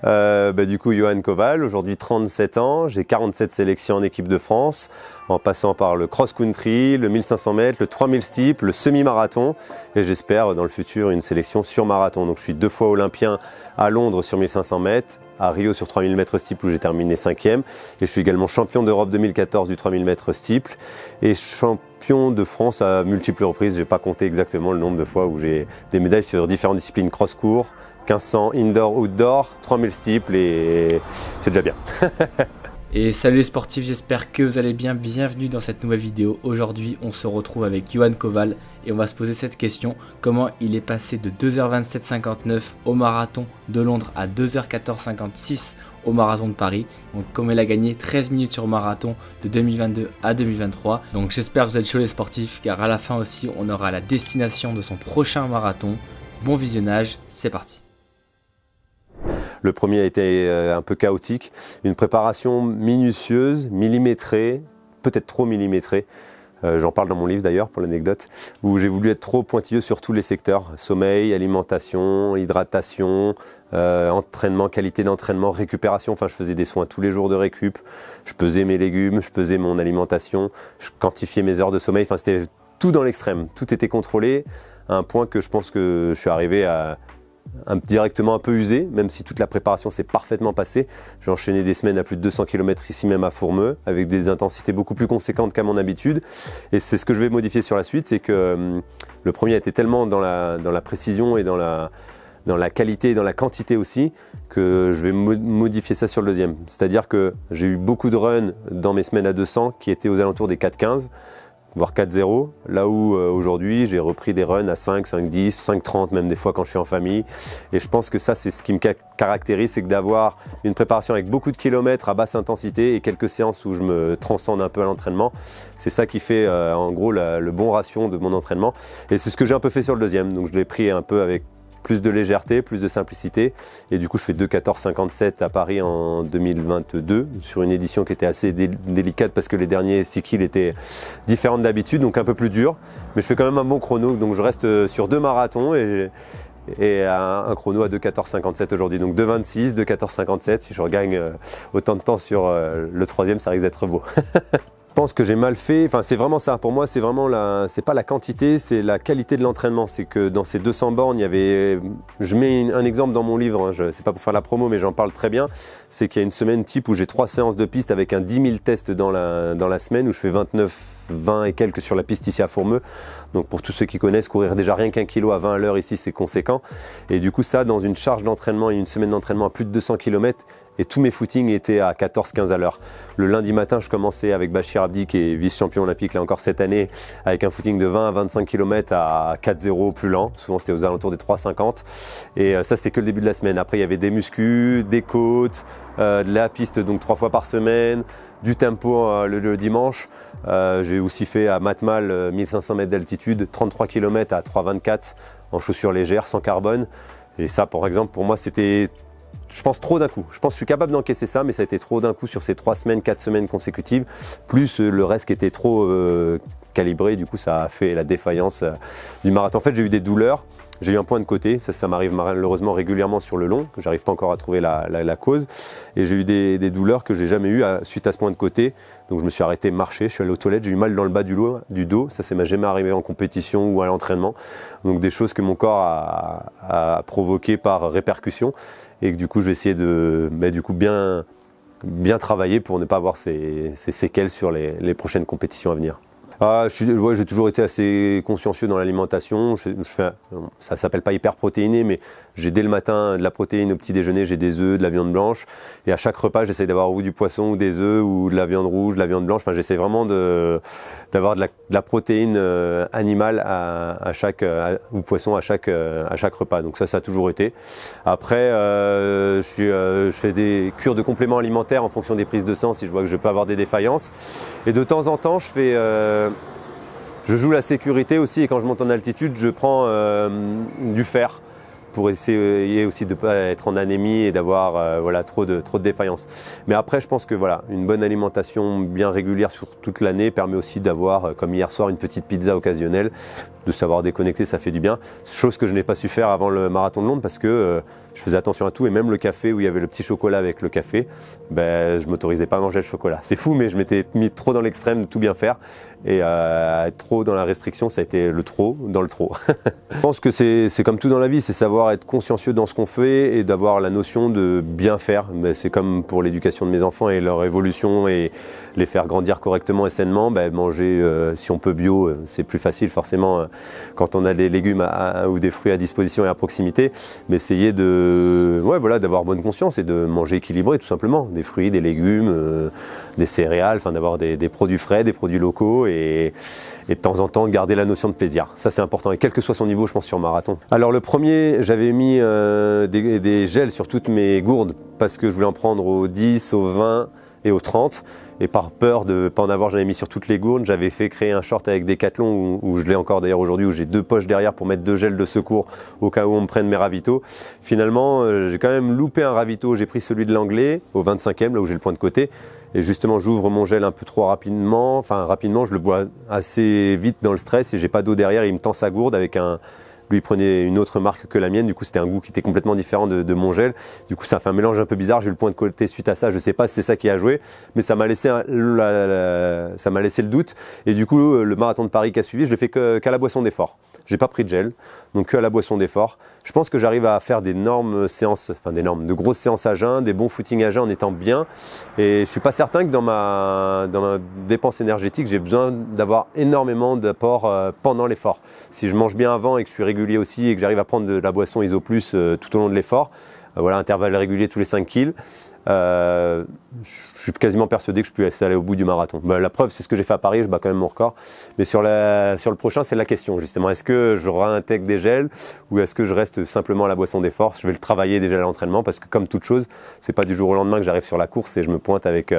Du coup, Johan Koval, aujourd'hui 37 ans, j'ai 47 sélections en équipe de France, en passant par le cross-country, le 1500 mètres, le 3000 steeple, le semi-marathon, et j'espère dans le futur une sélection sur marathon. Donc je suis 2 fois olympien à Londres sur 1500 mètres, à Rio sur 3000 mètres steeple où j'ai terminé 5e, et je suis également champion d'Europe 2014 du 3000 mètres steeple, et champion de France à multiples reprises. Je n'ai pas compté exactement le nombre de fois où j'ai des médailles sur différentes disciplines cross-court, 1500 indoor, outdoor, 3000 steeple, et c'est déjà bien. Et salut les sportifs, j'espère que vous allez bien, bienvenue dans cette nouvelle vidéo. Aujourd'hui on se retrouve avec Johan Koval et on va se poser cette question: comment il est passé de 2h27,59 au marathon de Londres à 2h14,56 au marathon de Paris. Donc comment il a gagné 13 minutes sur le marathon de 2022 à 2023. Donc j'espère que vous êtes chauds les sportifs, car à la fin aussi on aura la destination de son prochain marathon. Bon visionnage, c'est parti. Le premier a été un peu chaotique, une préparation minutieuse, millimétrée, peut-être trop millimétrée. J'en parle dans mon livre d'ailleurs pour l'anecdote, où j'ai voulu être trop pointilleux sur tous les secteurs: sommeil, alimentation, hydratation, entraînement, qualité d'entraînement, récupération. Enfin, je faisais des soins tous les jours de récup, je pesais mes légumes, je pesais mon alimentation, je quantifiais mes heures de sommeil. Enfin, c'était tout dans l'extrême, tout était contrôlé à un point que je pense que je suis arrivé à directement un peu usé, même si toute la préparation s'est parfaitement passée. J'ai enchaîné des semaines à plus de 200 km ici même à Fourmeux, avec des intensités beaucoup plus conséquentes qu'à mon habitude. Et c'est ce que je vais modifier sur la suite, c'est que le premier a été tellement dans la précision et dans la qualité et dans la quantité aussi, que je vais modifier ça sur le deuxième. C'est-à-dire que j'ai eu beaucoup de runs dans mes semaines à 200 qui étaient aux alentours des 4,15, voire 4,0, là où aujourd'hui j'ai repris des runs à 5, 5,10, 5,30 même des fois quand je suis en famille. Et je pense que ça, c'est ce qui me caractérise, c'est que d'avoir une préparation avec beaucoup de kilomètres à basse intensité et quelques séances où je me transcende un peu à l'entraînement. C'est ça qui fait en gros le bon ratio de mon entraînement. Et c'est ce que j'ai un peu fait sur le deuxième, donc je l'ai pris un peu avec plus de légèreté, plus de simplicité, et du coup je fais 2,14,57 à Paris en 2022 sur une édition qui était assez délicate parce que les derniers 6 kills étaient différents d'habitude, donc un peu plus dur, mais je fais quand même un bon chrono, donc je reste sur 2 marathons et un chrono à 2,14,57 aujourd'hui, donc 2,26, 2,14,57. Si je regagne autant de temps sur le troisième, ça risque d'être beau. Je pense que j'ai mal fait, enfin c'est vraiment ça, pour moi c'est vraiment c'est pas la quantité, c'est la qualité de l'entraînement. C'est que dans ces 200 bornes, il y avait, je mets un exemple dans mon livre, hein, c'est pas pour faire la promo mais j'en parle très bien, c'est qu'il y a une semaine type où j'ai 3 séances de piste avec un 10 000 tests dans la semaine, où je fais 20 et quelques sur la piste ici à Fourmeux. Donc pour tous ceux qui connaissent, courir déjà rien qu'1 kilo à 20 à l'heure ici, c'est conséquent. Et du coup ça, dans une charge d'entraînement et une semaine d'entraînement à plus de 200 km, et tous mes footings étaient à 14-15 à l'heure. Le lundi matin, je commençais avec Bachir Abdi, qui est vice-champion olympique là encore cette année, avec un footing de 20 à 25 km à 4,0 plus lent. Souvent c'était aux alentours des 3,50. Et ça, c'était que le début de la semaine. Après, il y avait des muscus, des côtes, de la piste donc 3 fois par semaine, du tempo le dimanche. J'ai aussi fait à Matmal 1500 mètres d'altitude, 33 km à 3,24 en chaussures légères, sans carbone. Et ça, par exemple, pour moi, c'était, je pense, trop d'un coup. Je pense que je suis capable d'encaisser ça, mais ça a été trop d'un coup sur ces 3 semaines, 4 semaines consécutives, plus le reste qui était trop calibré. Du coup, ça a fait la défaillance du marathon. En fait, j'ai eu des douleurs. J'ai eu un point de côté, ça m'arrive malheureusement régulièrement sur le long, que j'arrive pas encore à trouver la cause. Et j'ai eu des douleurs que j'ai jamais eues suite à ce point de côté. Donc je me suis arrêté marcher, je suis allé aux toilettes, j'ai eu mal dans le bas du dos. Ça m'est jamais arrivé en compétition ou à l'entraînement. Donc des choses que mon corps a provoquées par répercussion. Et que du coup je vais essayer de bien travailler pour ne pas avoir ces séquelles sur les prochaines compétitions à venir. J'ai toujours été assez consciencieux dans l'alimentation. Ça s'appelle pas hyper protéiné, mais j'ai dès le matin de la protéine au petit déjeuner, j'ai des œufs, de la viande blanche, et à chaque repas j'essaie d'avoir ou du poisson ou des œufs ou de la viande rouge, de la viande blanche. Enfin, j'essaie vraiment d'avoir de la protéine animale ou poisson à chaque repas. Donc ça a toujours été. Après, je fais des cures de compléments alimentaires en fonction des prises de sang si je vois que je peux avoir des défaillances. Et de temps en temps, je joue la sécurité aussi, et quand je monte en altitude, je prends du fer pour essayer aussi de ne pas être en anémie et d'avoir trop de défaillances. Mais après, je pense que une bonne alimentation bien régulière sur toute l'année permet aussi d'avoir, comme hier soir, une petite pizza occasionnelle de savoir déconnecter, ça fait du bien. Chose que je n'ai pas su faire avant le marathon de Londres parce que je faisais attention à tout et même le café où il y avait le petit chocolat avec le café, ben, je m'autorisais pas à manger le chocolat. C'est fou, mais je m'étais mis trop dans l'extrême de tout bien faire et être trop dans la restriction, ça a été le trop dans le trop. Je pense que c'est comme tout dans la vie, c'est savoir être consciencieux dans ce qu'on fait et d'avoir la notion de bien faire. C'est comme pour l'éducation de mes enfants et leur évolution et les faire grandir correctement et sainement. Ben, manger, si on peut bio, c'est plus facile forcément quand on a des légumes ou des fruits à disposition et à proximité. Mais essayer d'avoir bonne conscience et de manger équilibré tout simplement. Des fruits, des légumes, des céréales, enfin d'avoir des produits frais, des produits locaux et de temps en temps garder la notion de plaisir. Ça c'est important et quel que soit son niveau je pense sur marathon. Alors le premier, j'avais mis des gels sur toutes mes gourdes parce que je voulais en prendre au 10, au 20 et au 30 et par peur de ne pas en avoir, j'en ai mis sur toutes les gourdes. J'avais fait créer un short avec Decathlon où je l'ai encore d'ailleurs aujourd'hui, où j'ai 2 poches derrière pour mettre 2 gels de secours au cas où on me prenne mes ravitaux. Finalement j'ai quand même loupé un ravito, j'ai pris celui de l'anglais au 25e là où j'ai le point de côté. Et justement, j'ouvre mon gel un peu trop rapidement. Enfin, rapidement, je le bois assez vite dans le stress et j'ai pas d'eau derrière. Il me tend sa gourde avec un... Lui, il prenait une autre marque que la mienne. Du coup, c'était un goût qui était complètement différent de mon gel. Du coup, ça fait un mélange un peu bizarre. J'ai eu le point de côté suite à ça. Je sais pas si c'est ça qui a joué, mais ça m'a laissé le doute. Et du coup, le marathon de Paris qui a suivi, je l'ai fait qu'à la boisson d'effort. J'ai pas pris de gel, donc que à la boisson d'effort. Je pense que j'arrive à faire de grosses séances à jeun, des bons footings à jeun en étant bien. Et je suis pas certain que dans ma dépense énergétique, j'ai besoin d'avoir énormément d'apports pendant l'effort. Si je mange bien avant et que je suis régulier aussi et que j'arrive à prendre de la boisson Iso Plus tout au long de l'effort, voilà, intervalle régulier tous les 5 kills. Je suis quasiment persuadé que je peux aller au bout du marathon. La preuve, c'est ce que j'ai fait à Paris, je bats quand même mon record. Mais sur le prochain, c'est la question justement. Est-ce que je réintègre des gels ou est-ce que je reste simplement à la boisson d'effort? Je vais le travailler déjà à l'entraînement parce que comme toute chose, c'est pas du jour au lendemain que j'arrive sur la course et je me pointe avec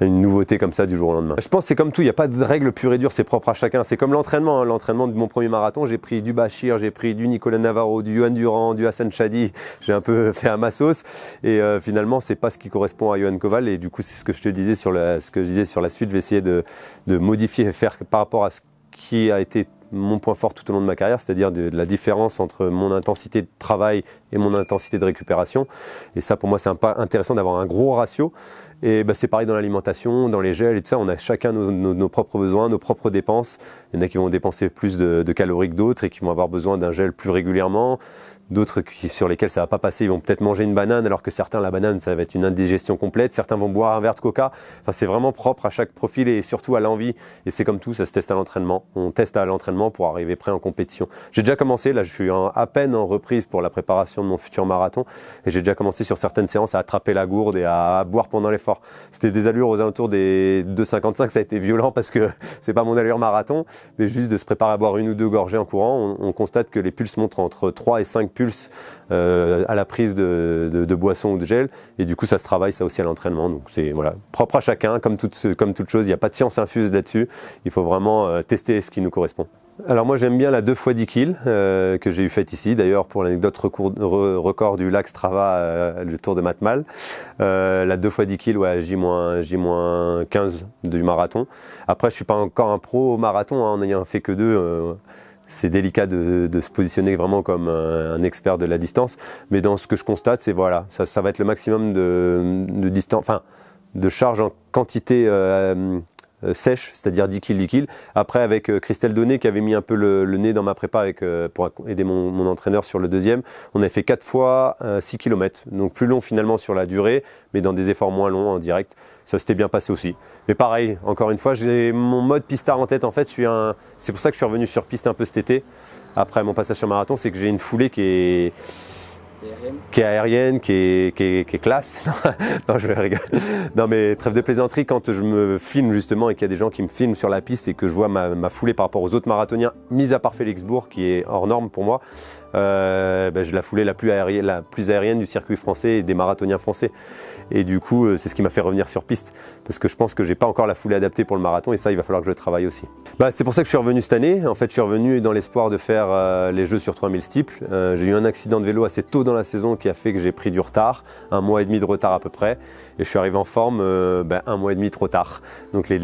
une nouveauté comme ça du jour au lendemain. Je pense que c'est comme tout, il n'y a pas de règle pure et dure, c'est propre à chacun. C'est comme l'entraînement. L'entraînement de mon premier marathon, j'ai pris du Bachir, j'ai pris du Nicolas Navarro, du Yohan Durand, du Hassan Chadi. J'ai un peu fait à ma sauce. Et finalement, c'est pas ce qui correspond à Yohan Koval. Et du coup, c'est ce que je te disais sur la suite. Je vais essayer de modifier et faire par rapport à ce qui a été mon point fort tout au long de ma carrière, c'est-à-dire de la différence entre mon intensité de travail et mon intensité de récupération. Et ça, pour moi, c'est intéressant d'avoir un gros ratio. Et c'est pareil dans l'alimentation, dans les gels et tout ça. On a chacun nos propres besoins, nos propres dépenses. Il y en a qui vont dépenser plus de calories que d'autres et qui vont avoir besoin d'un gel plus régulièrement. D'autres sur lesquels ça va pas passer, ils vont peut-être manger une banane alors que certains, la banane, ça va être une indigestion complète. Certains vont boire un verre de coca. Enfin, c'est vraiment propre à chaque profil et surtout à l'envie. Et c'est comme tout, ça se teste à l'entraînement. On teste à l'entraînement pour arriver prêt en compétition. J'ai déjà commencé, là je suis à peine en reprise pour la préparation de mon futur marathon. Et j'ai déjà commencé sur certaines séances à attraper la gourde et à boire pendant l'effort. C'était des allures aux alentours des 2,55, ça a été violent parce que c'est pas mon allure marathon. Mais juste de se préparer à boire 1 ou 2 gorgées en courant, on constate que les pulses montrent entre 3 et 5 pulses à la prise de boissons ou de gel et du coup ça se travaille ça aussi à l'entraînement, donc c'est voilà, propre à chacun comme toute chose, il n'y a pas de science infuse là-dessus, il faut vraiment tester ce qui nous correspond. Alors moi j'aime bien la 2 x 10 kills que j'ai eu faite ici, d'ailleurs pour l'anecdote record du lac Strava, le tour de Matmal, la 2 x 10 kills, ouais, J-15 du marathon. Après je suis pas encore un pro au marathon en n'ayant fait que 2, c'est délicat de se positionner vraiment comme un expert de la distance, mais dans ce que je constate, c'est voilà, ça va être le maximum de distance, enfin de charge en quantité sèche, c'est-à-dire 10 kills. Après, avec Christelle Donné qui avait mis un peu le nez dans ma prépa pour aider mon entraîneur sur le deuxième, on a fait 4 fois 6 km, donc plus long finalement sur la durée, mais dans des efforts moins longs en direct. Ça s'était bien passé aussi. Mais pareil, encore une fois, j'ai mon mode pistard en tête. En fait, c'est pour ça que je suis revenu sur piste un peu cet été. Après mon passage sur marathon, c'est que j'ai une foulée qui est aérienne, qui est classe. Non, je vais rigoler. Non, mais trêve de plaisanterie, quand je me filme justement et qu'il y a des gens qui me filment sur la piste et que je vois ma foulée par rapport aux autres marathoniens, mis à part Félix Bourg, qui est hors norme pour moi, j'ai la foulée la plus aérienne du circuit français et des marathoniens français. Et du coup, c'est ce qui m'a fait revenir sur piste. Parce que je pense que j'ai pas encore la foulée adaptée pour le marathon et ça, il va falloir que je travaille aussi. C'est pour ça que je suis revenu cette année. En fait, je suis revenu dans l'espoir de faire les Jeux sur 3000 steeples. J'ai eu un accident de vélo assez tôt dans la saison qui a fait que j'ai pris du retard, 1 mois et demi de retard à peu près. Et je suis arrivé en forme 1 mois et demi trop tard. Donc les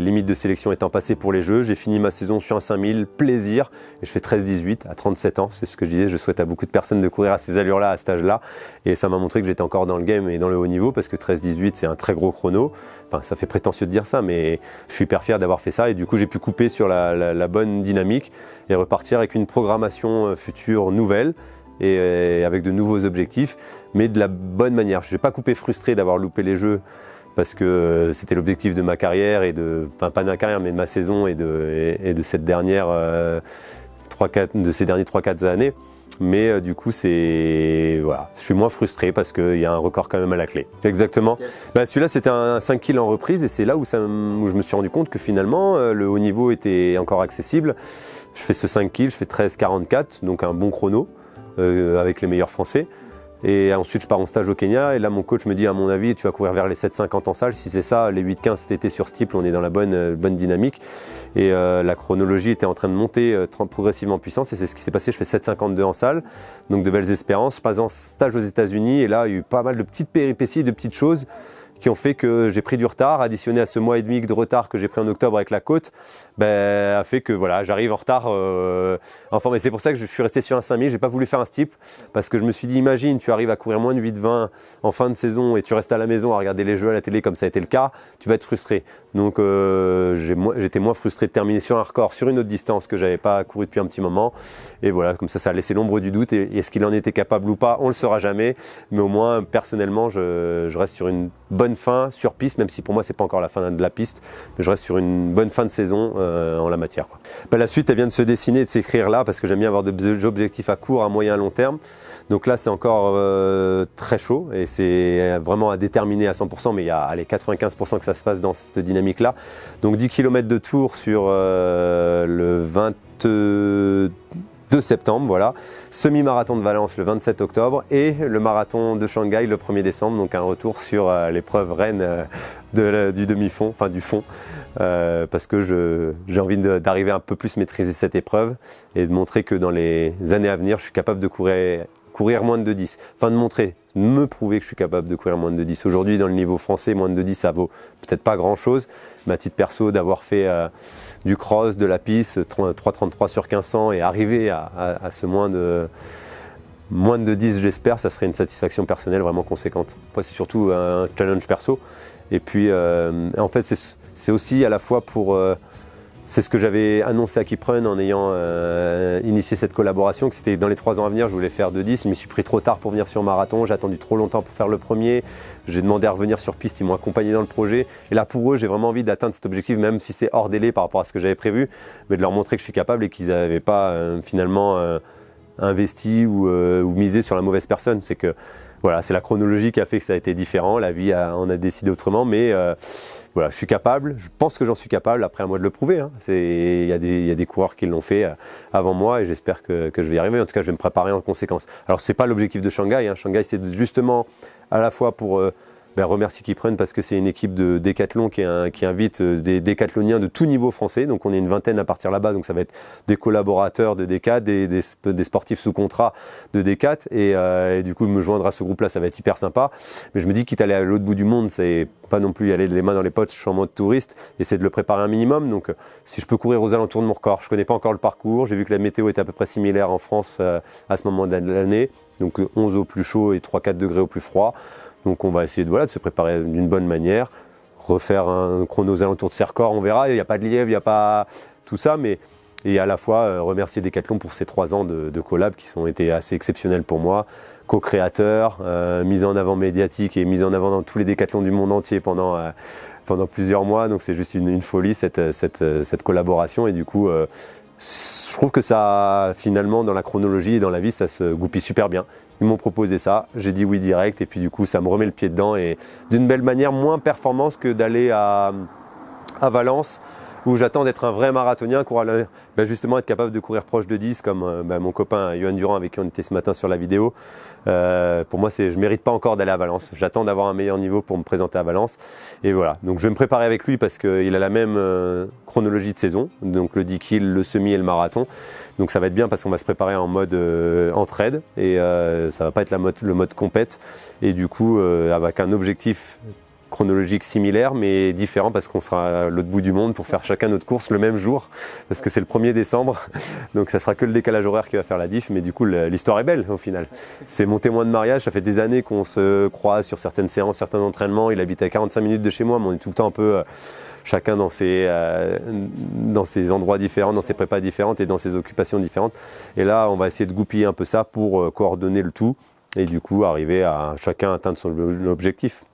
limites de sélection étant passées pour les Jeux, j'ai fini ma saison sur un 5000, plaisir. Et je fais 13-18 à 37 ans. C'est ce que je disais, je souhaite à beaucoup de personnes de courir à ces allures-là, à cet âge-là. Et ça m'a montré que j'étais encore dans le game et dans le haut niveau parce que 13-18 c'est un très gros chrono. Enfin, ça fait prétentieux de dire ça, mais je suis hyper fier d'avoir fait ça et du coup j'ai pu couper sur la bonne dynamique et repartir avec une programmation future nouvelle et avec de nouveaux objectifs, mais de la bonne manière. Je n'ai pas coupé frustré d'avoir loupé les Jeux parce que c'était l'objectif de ma carrière et pas de ma carrière mais de ma saison et de cette dernière de ces derniers 3-4 années. Mais du coup, je suis moins frustré parce qu'il y a un record quand même à la clé. Exactement. Okay. Celui-là, c'était un 5 kg en reprise et c'est là où je me suis rendu compte que finalement, le haut niveau était encore accessible. Je fais ce 5 kg, je fais 13,44, donc un bon chrono avec les meilleurs Français. Et ensuite, je pars en stage au Kenya et là, mon coach me dit, à mon avis, tu vas courir vers les 7,50 en salle. Si c'est ça, les 8,15 cet été sur steeple, on est dans la bonne dynamique. Et la chronologie était en train de monter progressivement en puissance et c'est ce qui s'est passé. Je fais 7,52 en salle, donc de belles espérances. Je passe en stage aux États-Unis et là, il y a eu pas mal de petites péripéties, de petites choses qui ont fait que j'ai pris du retard, additionné à ce mois et demi de retard que j'ai pris en octobre avec la côte, a fait que voilà, j'arrive en retard en forme. Et c'est pour ça que je suis resté sur un 5000, j'ai pas voulu faire un steeple parce que je me suis dit, imagine, tu arrives à courir moins de 8,20 en fin de saison et tu restes à la maison à regarder les Jeux à la télé comme ça a été le cas, tu vas être frustré. Donc j'étais moins frustré de terminer sur un record, sur une autre distance que j'avais pas couru depuis un petit moment. Et voilà, comme ça a laissé l'ombre du doute. Et est-ce qu'il en était capable ou pas, on le saura jamais. Mais au moins, personnellement, je reste sur une bonne fin sur piste, même si pour moi c'est pas encore la fin de la piste, mais je reste sur une bonne fin de saison en la matière, quoi. La suite elle vient de se dessiner et de s'écrire là parce que j'aime bien avoir des objectifs à court, à moyen, à long terme. Donc là c'est encore très chaud et c'est vraiment à déterminer à 100%, mais il y a 95% que ça se fasse dans cette dynamique là. Donc 10 km de tour sur le 22 septembre, voilà, semi-marathon de Valence le 27 octobre et le marathon de Shanghai le 1er décembre, donc un retour sur l'épreuve reine du demi-fond, enfin du fond, parce que j'ai envie d'arriver un peu plus maîtriser cette épreuve et de montrer que dans les années à venir, je suis capable de courir moins de 2,10. Enfin de me prouver que je suis capable de courir moins de 2,10. Aujourd'hui, dans le niveau français, moins de 2,10, ça vaut peut-être pas grand-chose. Mais à titre perso, d'avoir fait du cross, de la piste, 3,33 sur 1500 et arriver à ce moins de 10, j'espère, ça serait une satisfaction personnelle vraiment conséquente. Après, c'est surtout un challenge perso. Et puis, en fait, c'est aussi à la fois pour... c'est ce que j'avais annoncé à Keep-Run en ayant initié cette collaboration, que c'était dans les 3 ans à venir, je voulais faire 2,10. Je me suis pris trop tard pour venir sur marathon, j'ai attendu trop longtemps pour faire le premier. J'ai demandé à revenir sur piste, ils m'ont accompagné dans le projet. Et là, pour eux, j'ai vraiment envie d'atteindre cet objectif, même si c'est hors délai par rapport à ce que j'avais prévu, mais de leur montrer que je suis capable et qu'ils n'avaient pas finalement investi ou misé sur la mauvaise personne. C'est que voilà, c'est la chronologie qui a fait que ça a été différent. La vie on a décidé autrement, mais voilà, je suis capable. Je pense que j'en suis capable. Après, à moi de le prouver. Hein. Il y a des coureurs qui l'ont fait avant moi et j'espère que je vais y arriver. En tout cas, je vais me préparer en conséquence. Alors, c'est pas l'objectif de Shanghai. Hein. Shanghai, c'est justement à la fois pour remercier Keep-Run parce que c'est une équipe de décathlon qui invite des décathloniens de tout niveau français. Donc on est une vingtaine à partir là-bas. Donc ça va être des collaborateurs de Décat, des sportifs sous contrat de Décat. Et du coup, me joindre à ce groupe-là, ça va être hyper sympa. Mais je me dis quitte à aller à l'autre bout du monde, c'est pas non plus y aller les mains dans les poches, je suis en mode touriste, essayer de le préparer un minimum. Donc si je peux courir aux alentours de mon record, je connais pas encore le parcours. J'ai vu que la météo était à peu près similaire en France à ce moment de l'année. Donc 11 au plus chaud et 3-4 degrés au plus froid. Donc on va essayer de se préparer d'une bonne manière, refaire un chrono aux alentours de ses records, on verra, il n'y a pas de lièvre, il n'y a pas tout ça, et à la fois remercier Decathlon pour ces 3 ans de collab qui ont été assez exceptionnels pour moi, co-créateur, mise en avant médiatique et mise en avant dans tous les décathlons du monde entier pendant plusieurs mois, donc c'est juste une folie cette collaboration et du coup je trouve que ça finalement dans la chronologie et dans la vie ça se goupille super bien. Ils m'ont proposé ça, j'ai dit oui direct et puis du coup ça me remet le pied dedans et d'une belle manière, moins performance que d'aller à Valence ou j'attends d'être un vrai marathonien pour justement être capable de courir proche de 10 comme mon copain Yohan Durand avec qui on était ce matin sur la vidéo. Pour moi, je mérite pas encore d'aller à Valence. J'attends d'avoir un meilleur niveau pour me présenter à Valence. Et voilà. Donc je vais me préparer avec lui parce qu'il a la même chronologie de saison. Donc le 10 km, le semi et le marathon. Donc ça va être bien parce qu'on va se préparer en mode entraide et ça va pas être le mode compète. Et du coup, avec un objectif chronologique similaire mais différent parce qu'on sera à l'autre bout du monde pour faire chacun notre course le même jour parce que c'est le 1er décembre, donc ça sera que le décalage horaire qui va faire la diff, mais du coup l'histoire est belle au final. C'est mon témoin de mariage, ça fait des années qu'on se croise sur certaines séances, certains entraînements. Il habite à 45 minutes de chez moi, mais on est tout le temps un peu chacun dans ses endroits différents, dans ses prépas différentes et dans ses occupations différentes, et là on va essayer de goupiller un peu ça pour coordonner le tout et du coup arriver à chacun atteindre son objectif.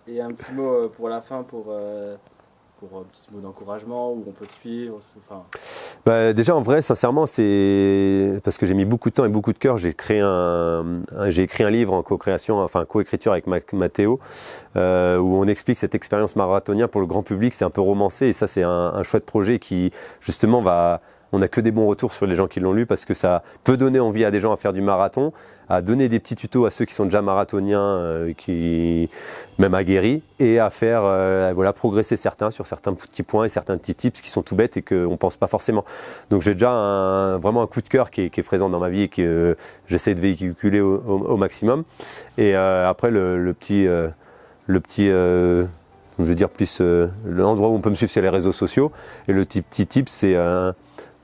Et un petit mot pour la fin, pour un petit mot d'encouragement où on peut te suivre. Enfin... déjà en vrai, sincèrement, c'est parce que j'ai mis beaucoup de temps et beaucoup de cœur. J'ai écrit un livre en co-création, enfin co-écriture avec Mathéo, où on explique cette expérience marathonienne pour le grand public. C'est un peu romancé et ça c'est un chouette projet qui justement on n'a que des bons retours sur les gens qui l'ont lu parce que ça peut donner envie à des gens à faire du marathon, à donner des petits tutos à ceux qui sont déjà marathoniens, même aguerris, et à faire progresser certains sur certains petits points et certains petits tips qui sont tout bêtes et qu'on ne pense pas forcément. Donc j'ai déjà vraiment un coup de cœur qui est présent dans ma vie et que j'essaie de véhiculer au maximum. Et après le petit je veux dire plus l'endroit où on peut me suivre, c'est les réseaux sociaux. Et le petit tip, c'est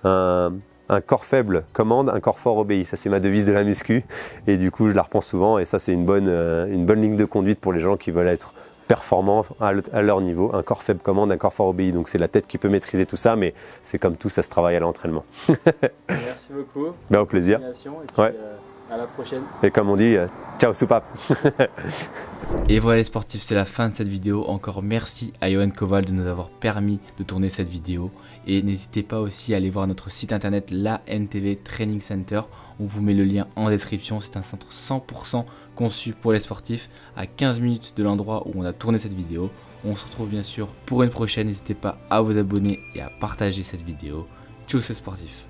un corps faible commande, un corps fort obéit. Ça, c'est ma devise de la muscu. Et du coup, je la reprends souvent. Et ça, c'est une bonne ligne de conduite pour les gens qui veulent être performants à leur niveau. Un corps faible commande, un corps fort obéit. Donc, c'est la tête qui peut maîtriser tout ça. Mais c'est comme tout, ça se travaille à l'entraînement. Merci beaucoup. Au plaisir. Et puis, à la prochaine. Et comme on dit, ciao soupape. Et voilà les sportifs, c'est la fin de cette vidéo. Encore merci à Yohan Koval de nous avoir permis de tourner cette vidéo. Et n'hésitez pas aussi à aller voir notre site internet, la NTV Training Center. On vous met le lien en description. C'est un centre 100% conçu pour les sportifs à 15 minutes de l'endroit où on a tourné cette vidéo. On se retrouve bien sûr pour une prochaine. N'hésitez pas à vous abonner et à partager cette vidéo. Tchuss les sportifs.